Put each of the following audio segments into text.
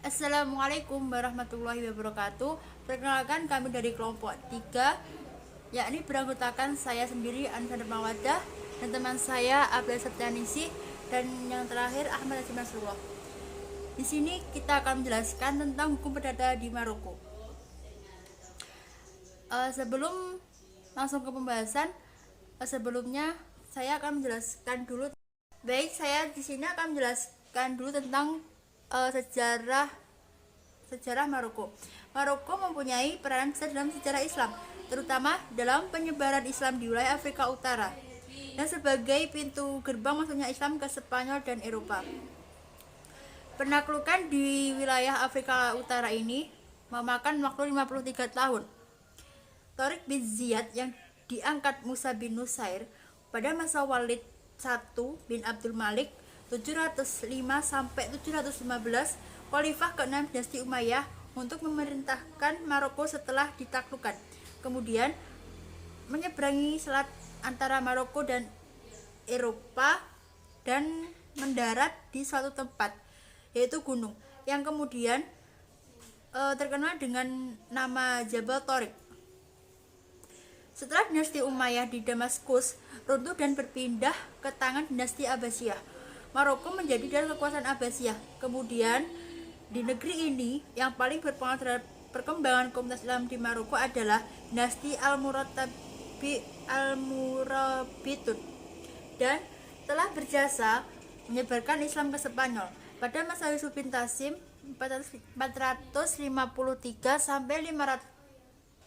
Assalamualaikum warahmatullahi wabarakatuh. Perkenalkan, kami dari kelompok 3, yakni beranggotakan saya sendiri Anissa Mawadah dan teman saya Abdul Septianisi dan yang terakhir Ahmad Haji Nasrullah. Di sini kita akan menjelaskan tentang hukum perdata di Maroko. Sebelum langsung ke pembahasan, sebelumnya saya akan menjelaskan dulu. Baik, saya di sini akan menjelaskan dulu tentang sejarah Maroko. Maroko mempunyai peranan besar dalam sejarah Islam, terutama dalam penyebaran Islam di wilayah Afrika Utara dan sebagai pintu gerbang masuknya Islam ke Spanyol dan Eropa. Penaklukan di wilayah Afrika Utara ini memakan waktu 53 tahun. Tariq bin Ziyad yang diangkat Musa bin Nusair pada masa Walid I bin Abdul Malik 705 sampai 715, khalifah ke-6 dinasti Umayyah, untuk memerintahkan Maroko setelah ditaklukkan. Kemudian menyeberangi selat antara Maroko dan Eropa dan mendarat di suatu tempat, yaitu gunung, yang kemudian terkenal dengan nama Jabal Tariq. Setelah dinasti Umayyah di Damaskus runtuh dan berpindah ke tangan dinasti Abbasiyah, Maroko menjadi daerah kekuasaan Abbasiyah. Kemudian di negeri ini yang paling berpengaruh terhadap perkembangan komunitas Islam di Maroko adalah dinasti Al-Murabitun dan telah berjasa menyebarkan Islam ke Spanyol. Pada masa Yusuf bin Tasim 453 sampai 500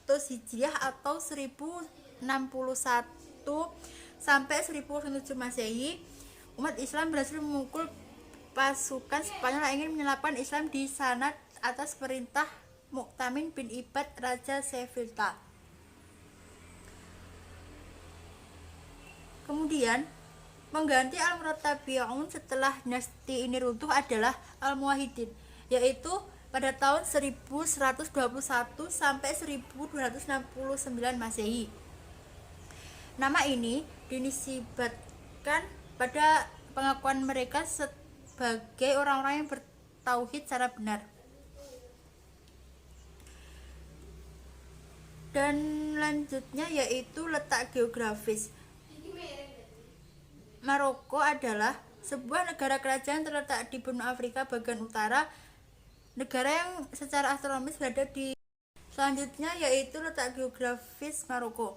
Hijriah atau 1061 sampai 1007 Masehi, umat Islam berhasil memukul pasukan Spanyol yang ingin menyelapkan Islam di sana atas perintah Mu'tamin bin Ibad, Raja Sevilla. Kemudian mengganti Al-Murabitun setelah dinasti ini runtuh adalah Al-Muwahhidin, yaitu pada tahun 1121 sampai 1269 Masehi. Nama ini dinisbatkan pada pengakuan mereka sebagai orang-orang yang bertauhid secara benar. Dan lanjutnya yaitu letak geografis. Maroko adalah sebuah negara kerajaan terletak di benua Afrika bagian utara, negara yang secara astronomis berada di. Selanjutnya yaitu letak geografis Maroko.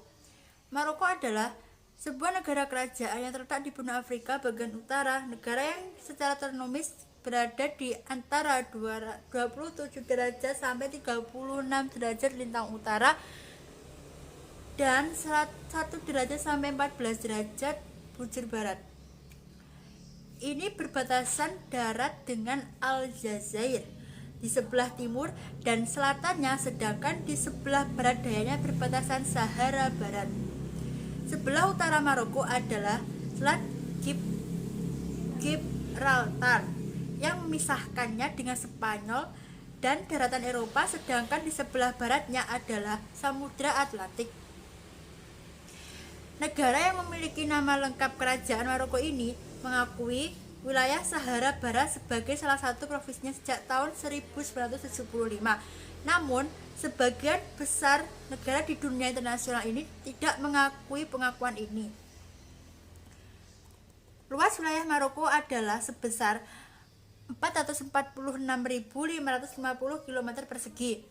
Maroko adalah sebuah negara kerajaan yang terletak di benua Afrika bagian utara, negara yang secara astronomis berada di antara 27 derajat sampai 36 derajat lintang utara dan 1 derajat sampai 14 derajat bujur barat. Ini berbatasan darat dengan Aljazair di sebelah timur dan selatannya, sedangkan di sebelah barat dayanya berbatasan Sahara Barat. Sebelah utara Maroko adalah Selat Gibraltar yang memisahkannya dengan Spanyol dan daratan Eropa, sedangkan di sebelah baratnya adalah Samudra Atlantik. Negara yang memiliki nama lengkap kerajaan Maroko ini mengakui wilayah Sahara Barat sebagai salah satu provinsinya sejak tahun 1975. Namun, sebagian besar negara di dunia internasional ini tidak mengakui pengakuan ini. Luas wilayah Maroko adalah sebesar 446.550 km persegi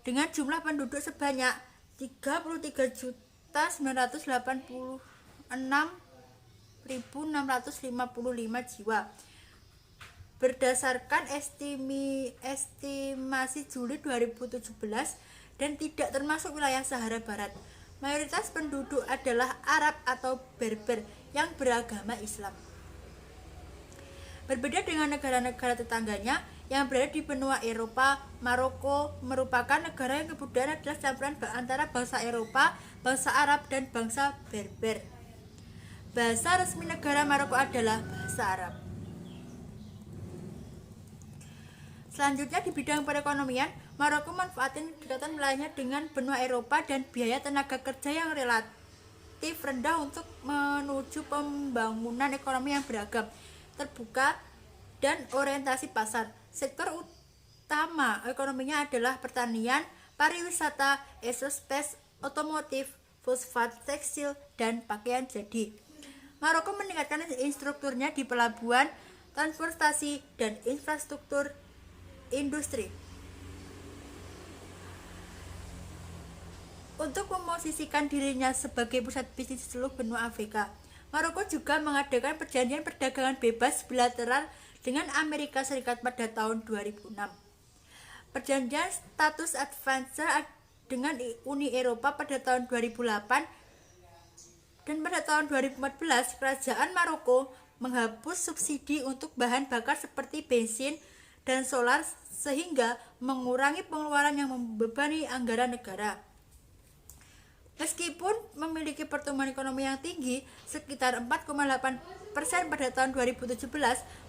dengan jumlah penduduk sebanyak 33.656.655 jiwa. Berdasarkan estimasi Juli 2017 dan tidak termasuk wilayah Sahara Barat, mayoritas penduduk adalah Arab atau Berber yang beragama Islam. Berbeda dengan negara-negara tetangganya yang berada di benua Eropa, Maroko merupakan negara yang kebudayaan adalah campuran antara bangsa Eropa, bangsa Arab, dan bangsa Berber. Bahasa resmi negara Maroko adalah bahasa Arab. Selanjutnya di bidang perekonomian, Maroko memanfaatkan kedekatan wilayahnya dengan benua Eropa dan biaya tenaga kerja yang relatif rendah untuk menuju pembangunan ekonomi yang beragam, terbuka, dan orientasi pasar. Sektor utama ekonominya adalah pertanian, pariwisata, aerospace, otomotif, fosfat, tekstil, dan pakaian jadi. Maroko meningkatkan infrastrukturnya di pelabuhan, transportasi, dan infrastruktur industri. Untuk memosisikan dirinya sebagai pusat bisnis di seluruh benua Afrika, Maroko juga mengadakan perjanjian perdagangan bebas bilateral dengan Amerika Serikat pada tahun 2006. Perjanjian status advisor dengan Uni Eropa pada tahun 2008, dan pada tahun 2014 kerajaan Maroko menghapus subsidi untuk bahan bakar seperti bensin dan solar sehingga mengurangi pengeluaran yang membebani anggaran negara. Meskipun memiliki pertumbuhan ekonomi yang tinggi, sekitar 4,8% pada tahun 2017,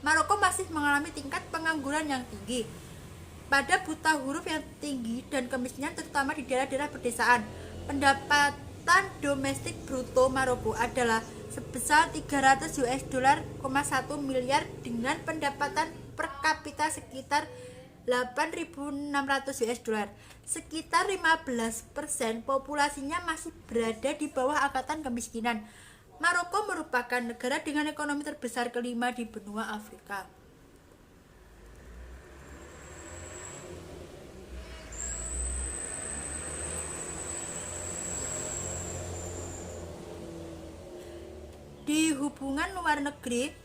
Maroko masih mengalami tingkat pengangguran yang tinggi, pada buta huruf yang tinggi, dan kemiskinan terutama di daerah-daerah pedesaan. Pendapatan domestik bruto Maroko adalah sebesar 300 US dollar, 1 miliar dengan pendapatan per kapita sekitar 8.600 US dollar. Sekitar 15% populasinya masih berada di bawah angkatan kemiskinan. Maroko merupakan negara dengan ekonomi terbesar kelima di benua Afrika. Di hubungan luar negeri,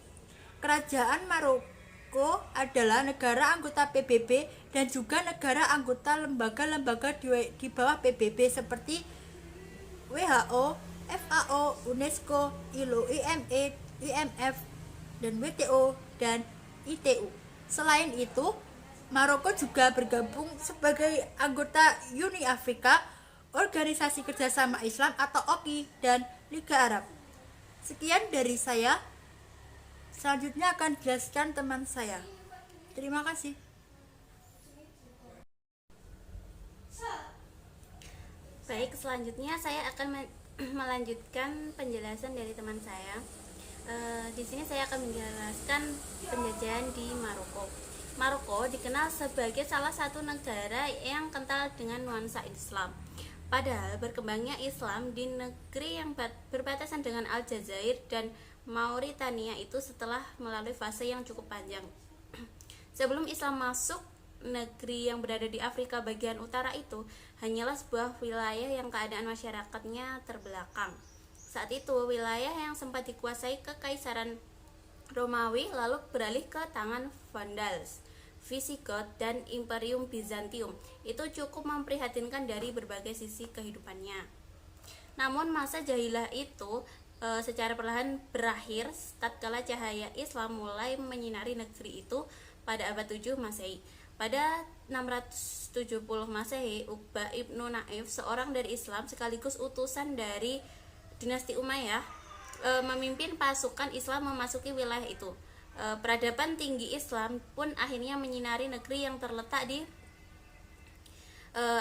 kerajaan Maroko adalah negara anggota PBB dan juga negara anggota lembaga-lembaga di bawah PBB seperti WHO, FAO, UNESCO, ILO, IME, IMF, dan WTO, dan ITU. Selain itu, Maroko juga bergabung sebagai anggota Uni Afrika, Organisasi Kerjasama Islam atau OKI, dan Liga Arab. Sekian dari saya. Selanjutnya akan dijelaskan teman saya. Terima kasih. Baik, selanjutnya saya akan melanjutkan penjelasan dari teman saya. Di sini saya akan menjelaskan penjajahan di Maroko. Maroko dikenal sebagai salah satu negara yang kental dengan nuansa Islam. Padahal berkembangnya Islam di negeri yang berbatasan dengan Aljazair dan Mauritania itu setelah melalui fase yang cukup panjang. Sebelum Islam masuk, negeri yang berada di Afrika bagian utara itu hanyalah sebuah wilayah yang keadaan masyarakatnya terbelakang. Saat itu wilayah yang sempat dikuasai Kekaisaran Romawi lalu beralih ke tangan Vandals, Visigoth, dan Imperium Bizantium. Itu cukup memprihatinkan dari berbagai sisi kehidupannya. Namun masa jahilah itu secara perlahan berakhir tatkala cahaya Islam mulai menyinari negeri itu pada abad 7 Masehi. Pada 670 Masehi, Uqbah ibnu Naif, seorang dari Islam sekaligus utusan dari dinasti Umayyah, memimpin pasukan Islam memasuki wilayah itu. Peradaban tinggi Islam pun akhirnya menyinari negeri yang terletak di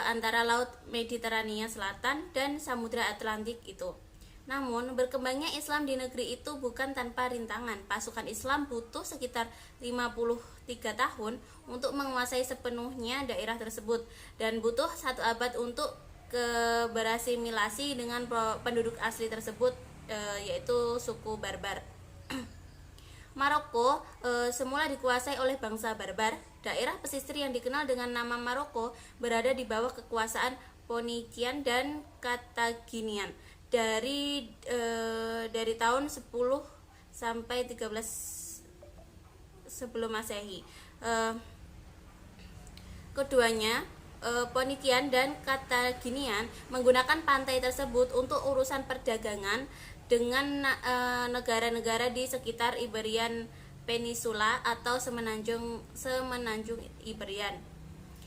antara Laut Mediterania Selatan dan Samudra Atlantik itu. Namun, berkembangnya Islam di negeri itu bukan tanpa rintangan. Pasukan Islam butuh sekitar 53 tahun untuk menguasai sepenuhnya daerah tersebut dan butuh 1 abad untuk berasimilasi dengan penduduk asli tersebut, yaitu suku Barbar. Maroko semula dikuasai oleh bangsa Barbar. Daerah pesisir yang dikenal dengan nama Maroko berada di bawah kekuasaan Phoenician dan Carthaginian dari tahun 10 sampai 13 sebelum Masehi. Keduanya, Phoenician dan Carthaginian, menggunakan pantai tersebut untuk urusan perdagangan dengan negara-negara di sekitar Iberian Peninsula atau semenanjung Iberian.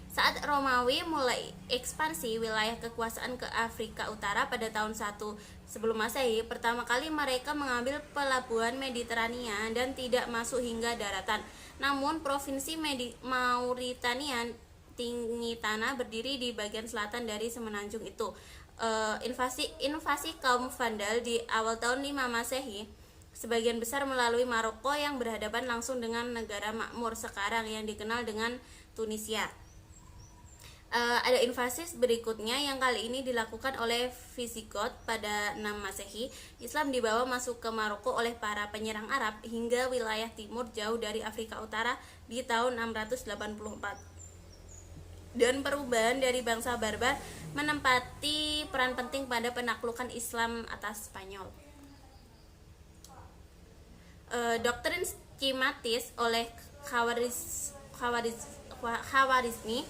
Saat Romawi mulai ekspansi wilayah kekuasaan ke Afrika Utara pada tahun 1 sebelum Masehi, pertama kali mereka mengambil pelabuhan Mediterania dan tidak masuk hingga daratan. Namun provinsi Mauritania tinggi tanah berdiri di bagian selatan dari semenanjung itu. Invasi kaum Vandal di awal tahun 5 Masehi sebagian besar melalui Maroko yang berhadapan langsung dengan negara makmur sekarang yang dikenal dengan Tunisia. Ada invasi berikutnya yang kali ini dilakukan oleh Visigoth pada 6 Masehi. Islam dibawa masuk ke Maroko oleh para penyerang Arab hingga wilayah timur jauh dari Afrika Utara di tahun 684. Dan perubahan dari bangsa barbar menempati peran penting pada penaklukan Islam atas Spanyol. Doktrin skematis oleh Khawarizmi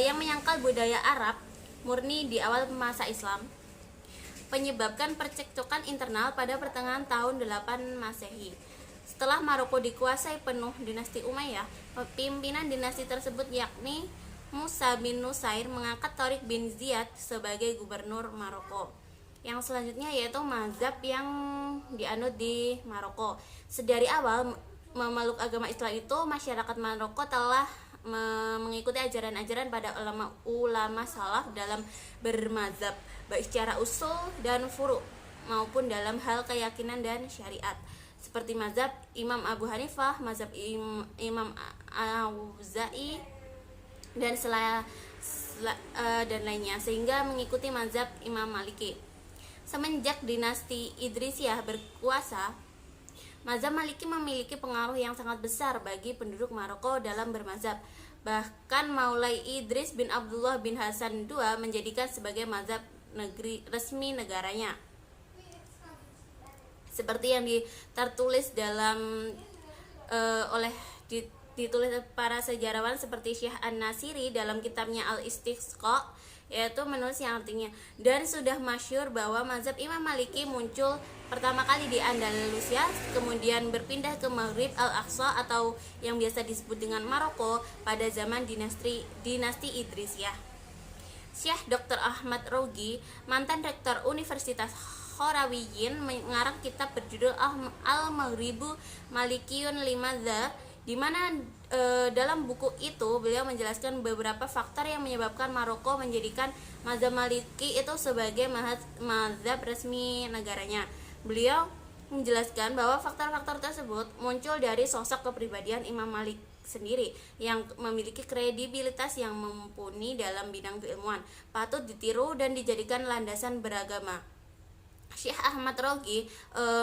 yang menyangkal budaya Arab murni di awal masa Islam menyebabkan percekcokan internal pada pertengahan tahun 8 Masehi. Setelah Maroko dikuasai penuh dinasti Umayyah, pimpinan dinasti tersebut yakni Musa bin Nusair mengangkat Tariq bin Ziyad sebagai gubernur Maroko. Yang selanjutnya yaitu mazhab yang dianut di Maroko. Sedari awal memeluk agama Islam itu, masyarakat Maroko telah mengikuti ajaran-ajaran pada ulama salaf dalam bermazhab, baik secara usul dan furu maupun dalam hal keyakinan dan syariat, seperti mazhab Imam Abu Hanifah, mazhab Imam Auza'i dan dan lainnya, sehingga mengikuti mazhab Imam Maliki. Semenjak dinasti Idrisiyah berkuasa, mazhab Maliki memiliki pengaruh yang sangat besar bagi penduduk Maroko dalam bermazhab. Bahkan Maulai Idris bin Abdullah bin Hasan II menjadikan sebagai mazhab resmi negaranya. Seperti yang tertulis ditulis para sejarawan seperti Syekh An-Nasiri dalam kitabnya Al-Istisqa, yaitu menulis yang artinya, dan sudah masyhur bahwa mazhab Imam Maliki muncul pertama kali di Andalusia, kemudian berpindah ke Maghrib Al-Aqsa atau yang biasa disebut dengan Maroko pada zaman dinasti Idrisiyah. Syekh Dr. Ahmad Rougi, mantan rektor Universitas Kharawiyin, mengarang kitab berjudul Al-Maghribu Malikiyun Limadza, di mana dalam buku itu beliau menjelaskan beberapa faktor yang menyebabkan Maroko menjadikan mazhab Maliki itu sebagai mazhab resmi negaranya. Beliau menjelaskan bahwa faktor-faktor tersebut muncul dari sosok kepribadian Imam Malik sendiri yang memiliki kredibilitas yang mumpuni dalam bidang keilmuan, patut ditiru dan dijadikan landasan beragama. Syekh Ahmad Rougi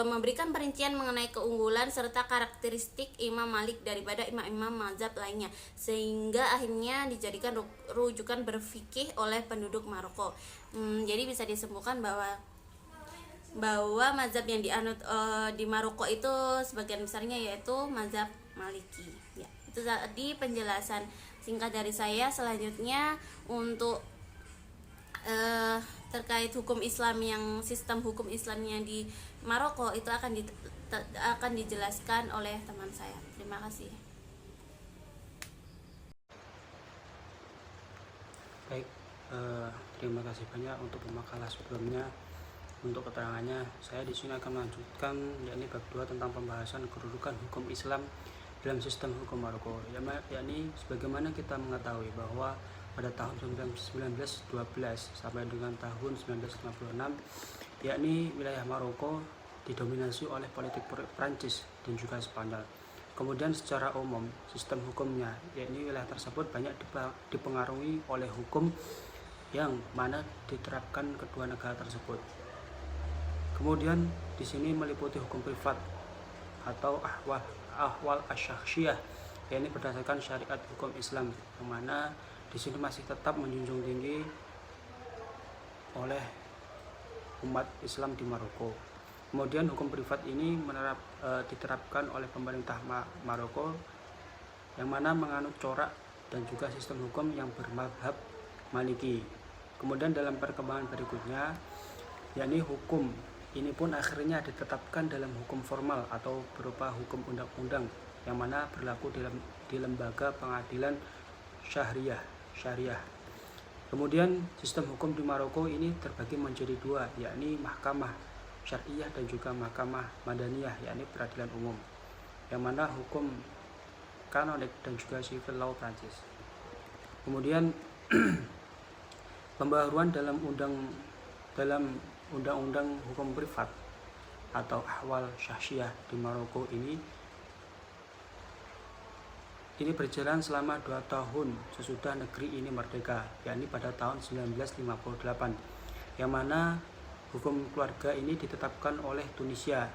memberikan perincian mengenai keunggulan serta karakteristik Imam Malik daripada imam-imam mazhab lainnya, sehingga akhirnya dijadikan rujukan berfikih oleh penduduk Maroko. Jadi bisa disimpulkan bahwa mazhab yang dianut di Maroko itu sebagian besarnya yaitu mazhab Maliki. Ya, itu tadi penjelasan singkat dari saya. Selanjutnya untuk terkait hukum Islam, yang sistem hukum Islamnya di Maroko itu akan dijelaskan oleh teman saya. Terima kasih. Baik, terima kasih banyak untuk pemakalan sebelumnya. Untuk keterangannya, saya di sini akan melanjutkan yakni bab 2 tentang pembahasan kedudukan hukum Islam dalam sistem hukum Maroko. Yakni sebagaimana kita mengetahui bahwa pada tahun 1912 sampai dengan tahun 1956, yakni wilayah Maroko didominasi oleh politik Prancis dan juga Spanyol. Kemudian secara umum sistem hukumnya, yakni wilayah tersebut banyak dipengaruhi oleh hukum yang mana diterapkan kedua negara tersebut. Kemudian di sini meliputi hukum privat atau ahwal asyakhsiyah, yakni berdasarkan syariat hukum Islam, yang mana di sini masih tetap menjunjung tinggi oleh umat Islam di Maroko. Kemudian hukum privat ini diterapkan oleh pemerintah Maroko, yang mana menganut corak dan juga sistem hukum yang bermadhab Maliki. Kemudian dalam perkembangan berikutnya, yakni hukum ini pun akhirnya ditetapkan dalam hukum formal atau berupa hukum undang-undang, yang mana berlaku di lembaga pengadilan syariah. Kemudian sistem hukum di Maroko ini terbagi menjadi dua, yakni mahkamah syariah dan juga mahkamah madaniyah, yakni peradilan umum, yang mana hukum kanonik dan juga civil law Prancis. Kemudian pembaharuan dalam undang-undang hukum privat atau ahwal syahsiyah di Maroko ini ini berjalan selama 2 tahun sesudah negeri ini merdeka, yakni pada tahun 1958, yang mana hukum keluarga ini ditetapkan oleh Tunisia.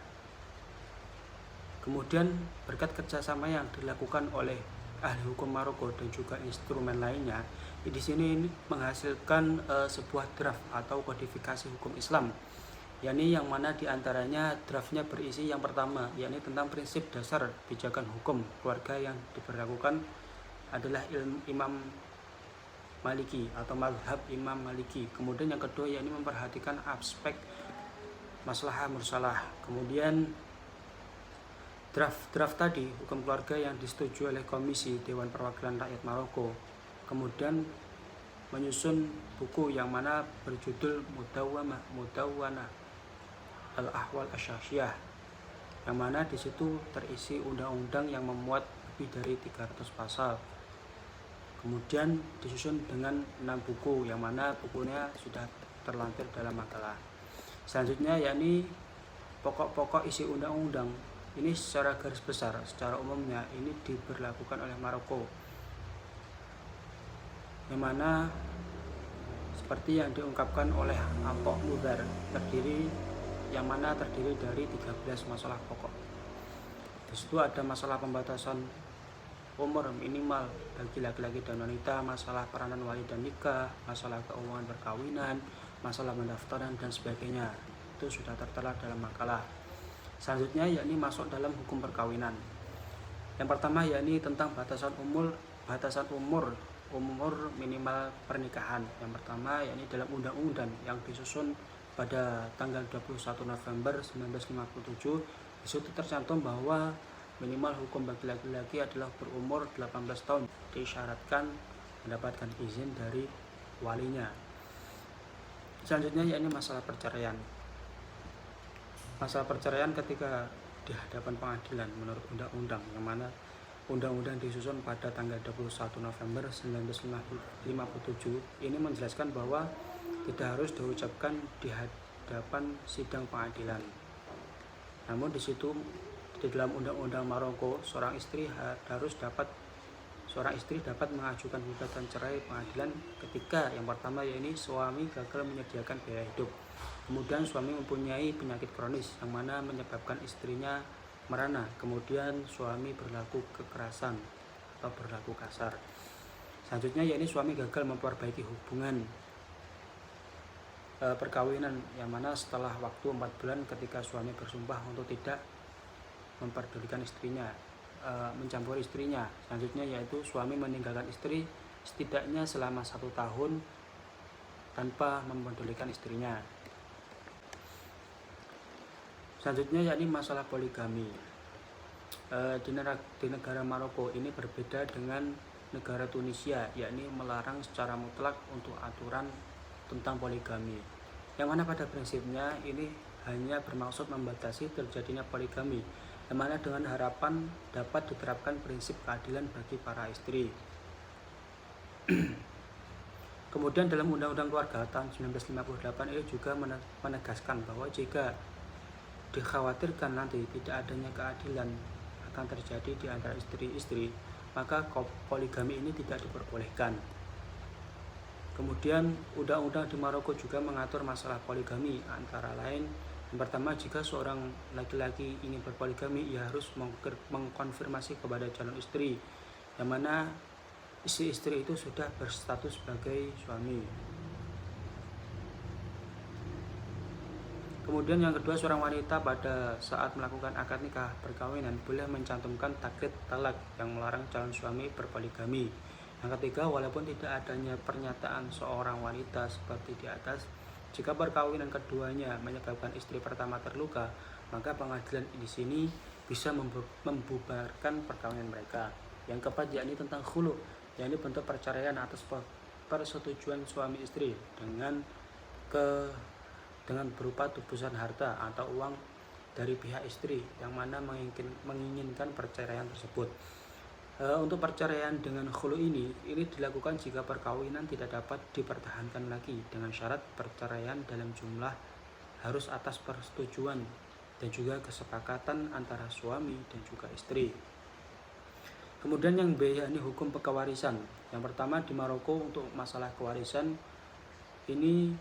Kemudian berkat kerjasama yang dilakukan oleh ahli hukum Maroko dan juga instrumen lainnya, di sini ini menghasilkan sebuah draft atau kodifikasi hukum Islam, yakni yang mana diantaranya draftnya berisi yang pertama, yakni tentang prinsip dasar pijakan hukum keluarga yang diberlakukan adalah Imam Maliki atau mazhab Imam Maliki. Kemudian yang kedua yakni memperhatikan aspek maslahah mursalah. Kemudian draft tadi hukum keluarga yang disetujui oleh Komisi Dewan Perwakilan Rakyat Maroko. Kemudian menyusun buku yang mana berjudul Mudawwanah Al-Ahwal Asyasyiyah, yang mana di situ terisi undang-undang yang memuat lebih dari 300 pasal. Kemudian disusun dengan 6 buku, yang mana bukunya sudah terlampir dalam makalah. Selanjutnya yakni pokok-pokok isi undang-undang. Ini secara garis besar, secara umumnya ini diberlakukan oleh Maroko, yang mana seperti yang diungkapkan oleh Atok Mudar, yang mana terdiri dari 13 masalah pokok. Di situ ada masalah pembatasan umur minimal bagi laki-laki dan wanita, masalah peranan wali dan nikah, masalah keuangan perkawinan, masalah pendaftaran dan sebagainya. Itu sudah tertera dalam makalah. Selanjutnya yakni masuk dalam hukum perkawinan. Yang pertama yakni tentang batasan umur minimal pernikahan. Yang pertama yakni dalam undang-undang yang disusun pada tanggal 21 November 1957, di situ tercantum bahwa minimal hukum bagi laki-laki adalah berumur 18 tahun, disyaratkan mendapatkan izin dari walinya. Selanjutnya yakni masalah perceraian. Masalah perceraian ketika di hadapan pengadilan menurut undang-undang, yang mana undang-undang disusun pada tanggal 21 November 1957 ini menjelaskan bahwa tidak harus diucapkan di hadapan sidang pengadilan. Namun di situ di dalam undang-undang Maroko, seorang istri dapat mengajukan gugatan cerai pengadilan ketika yang pertama yakni suami gagal menyediakan biaya hidup. Kemudian suami mempunyai penyakit kronis yang mana menyebabkan istrinya merana. Kemudian suami berlaku kekerasan atau berlaku kasar. Selanjutnya yakni suami gagal memperbaiki hubungan perkawinan, yang mana setelah waktu 4 bulan ketika suami bersumpah untuk tidak memperdulikan istrinya, mencampuri istrinya. Selanjutnya yaitu suami meninggalkan istri setidaknya selama 1 tahun tanpa memperdulikan istrinya. Selanjutnya yakni masalah poligami. Di negara Maroko ini berbeda dengan negara Tunisia, yakni melarang secara mutlak untuk aturan tentang poligami, yang mana pada prinsipnya ini hanya bermaksud membatasi terjadinya poligami, yang mana dengan harapan dapat diterapkan prinsip keadilan bagi para istri. Kemudian dalam Undang-Undang Keluarga tahun 1958 ini juga menegaskan bahwa jika dikhawatirkan nanti tidak adanya keadilan akan terjadi di antara istri-istri, maka poligami ini tidak diperbolehkan. Kemudian undang-undang di Maroko juga mengatur masalah poligami, antara lain yang pertama, jika seorang laki-laki ingin berpoligami, ia harus mengkonfirmasi kepada calon istri, yang mana istri itu sudah berstatus sebagai suami. Kemudian yang kedua, seorang wanita pada saat melakukan akad nikah perkawinan boleh mencantumkan taklid talak yang melarang calon suami berpoligami. Yang ketiga, walaupun tidak adanya pernyataan seorang wanita seperti di atas, jika perkawinan keduanya menyebabkan istri pertama terluka, maka pengadilan di sini bisa membubarkan perkawinan mereka. Yang keempat yakni tentang khulu, yakni bentuk perceraian atas persetujuan suami istri dengan berupa tebusan harta atau uang dari pihak istri yang mana menginginkan perceraian tersebut. Untuk perceraian dengan khulu ini dilakukan jika perkawinan tidak dapat dipertahankan lagi, dengan syarat perceraian dalam jumlah harus atas persetujuan dan juga kesepakatan antara suami dan juga istri. Kemudian yang B yakni hukum kewarisan. Yang pertama di Maroko untuk masalah kewarisan ini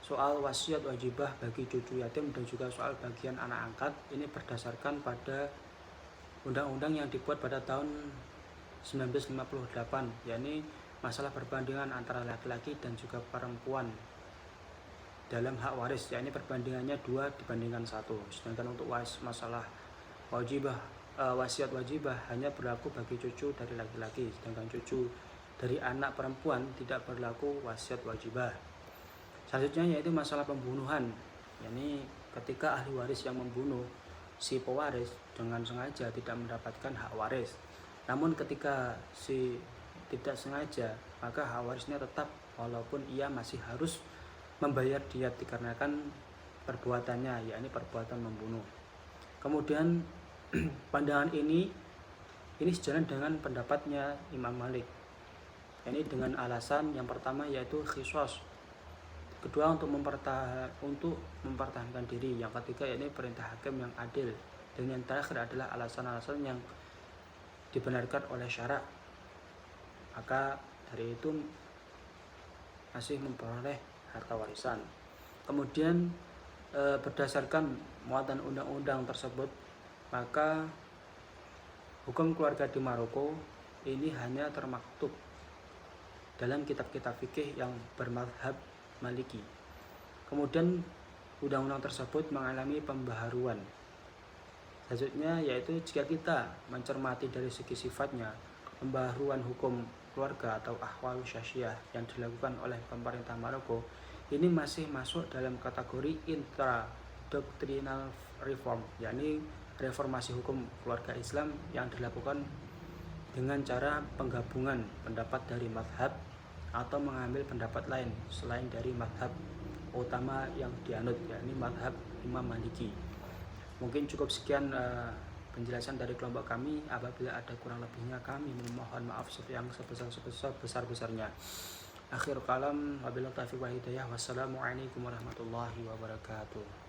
soal wasiat wajibah bagi cucu yatim dan juga soal bagian anak angkat ini berdasarkan pada undang-undang yang dibuat pada tahun 1958, yakni masalah perbandingan antara laki-laki dan juga perempuan dalam hak waris, yakni perbandingannya 2 dibandingkan 1. Sedangkan untuk masalah wasiat wajibah hanya berlaku bagi cucu dari laki-laki, sedangkan cucu dari anak perempuan tidak berlaku wasiat wajibah. Selanjutnya yaitu masalah pembunuhan, yakni ketika ahli waris yang membunuh si pewaris dengan sengaja tidak mendapatkan hak waris. Namun ketika si tidak sengaja, maka hak warisnya tetap walaupun ia masih harus membayar diat dikarenakan perbuatannya, yakni perbuatan membunuh. Kemudian pandangan ini sejalan dengan pendapatnya Imam Malik, yakni dengan alasan yang pertama yaitu khisos, kedua untuk mempertahankan diri, yang ketiga yakni perintah hakim yang adil, dan yang terakhir adalah alasan-alasan yang dibenarkan oleh syarak. Maka dari itu masih memperoleh harta warisan. Kemudian berdasarkan muatan undang-undang tersebut, maka hukum keluarga di Maroko ini hanya termaktub dalam kitab-kitab fikih yang bermadhab Maliki. Kemudian undang-undang tersebut mengalami pembaharuan. Selanjutnya yaitu jika kita mencermati dari segi sifatnya, pembaharuan hukum keluarga atau ahwal syasyah yang dilakukan oleh pemerintah Maroko ini masih masuk dalam kategori intra-doctrinal reform, yakni reformasi hukum keluarga Islam yang dilakukan dengan cara penggabungan pendapat dari mazhab atau mengambil pendapat lain selain dari mazhab utama yang dianut, yakni mazhab Imam Maliki. Mungkin cukup sekian penjelasan dari kelompok kami. Apabila ada kurang lebihnya kami memohon maaf yang sebesar-besarnya. Akhir kalam, wabillahi taufiq wal hidayah. Wassalamualaikum warahmatullahi wabarakatuh.